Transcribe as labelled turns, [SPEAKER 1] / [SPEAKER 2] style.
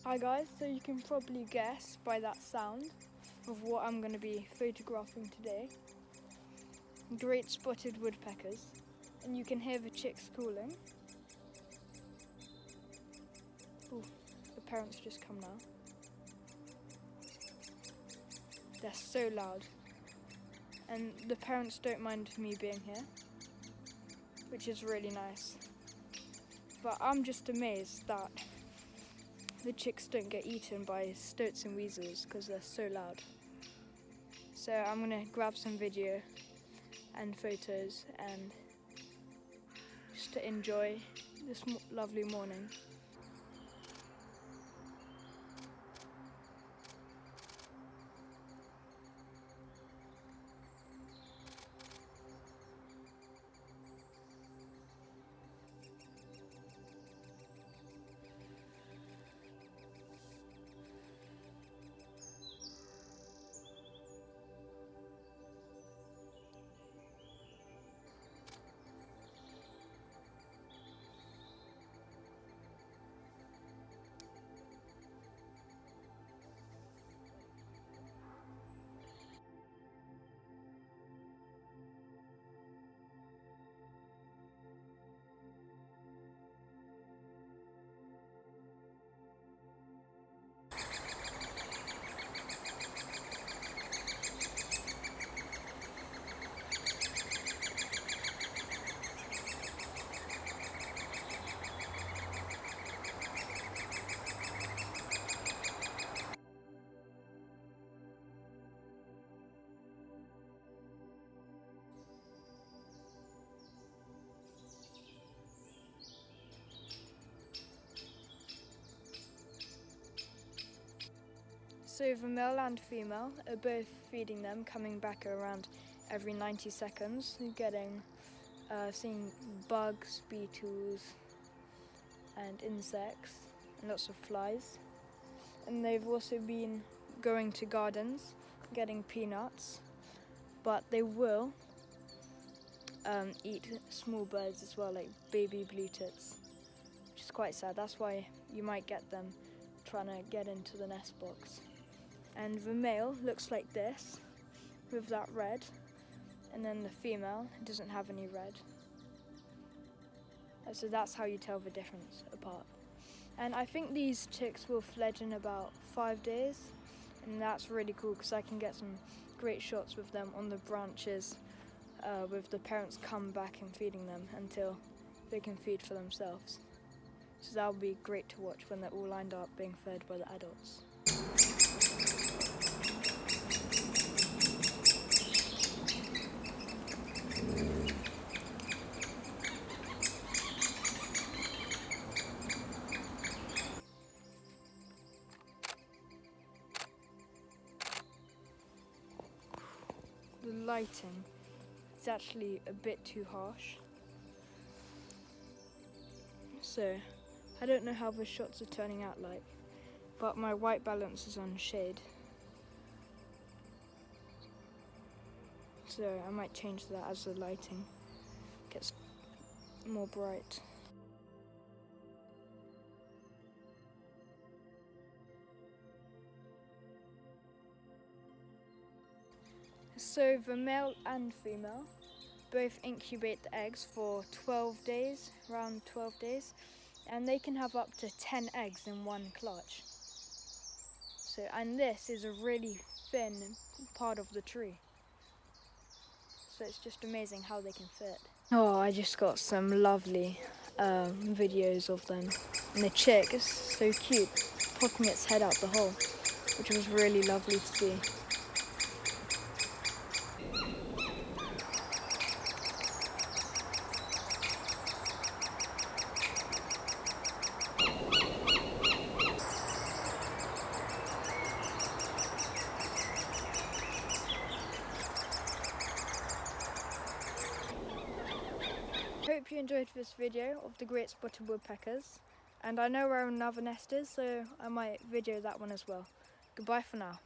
[SPEAKER 1] Hi guys, so you can probably guess by that sound of what I'm going to be photographing today. Great spotted woodpeckers, and you can hear the chicks calling. Ooh, the parents just come now. They're so loud, and the parents don't mind me being here, which is really nice. But I'm just amazed that the chicks don't get eaten by stoats and weasels because they're so loud. So I'm gonna grab some video and photos and just to enjoy this lovely morning. So the male and female are both feeding them, coming back around every 90 seconds, seeing bugs, beetles and insects and lots of flies. And they've also been going to gardens, getting peanuts, but they will eat small birds as well, like baby blue tits, which is quite sad. That's why you might get them trying to get into the nest box. And the male looks like this, with that red, and then the female doesn't have any red. So that's how you tell the difference apart. And I think these chicks will fledge in about 5 days, and that's really cool because I can get some great shots with them on the branches with the parents come back and feeding them until they can feed for themselves. So that'll be great to watch when they're all lined up being fed by the adults. The lighting is actually a bit too harsh, so I don't know how the shots are turning out like, but my white balance is on shade, so I might change that as the lighting gets more bright. So the male and female both incubate the eggs for 12 days, around 12 days, and they can have up to 10 eggs in one clutch. So, and this is a really thin part of the tree. So it's just amazing how they can fit. Oh, I just got some lovely videos of them. And the chick is so cute, popping its head out the hole, which was really lovely to see. Hope you enjoyed this video of the great spotted woodpeckers, and I know where another nest is, so I might video that one as well. Goodbye for now.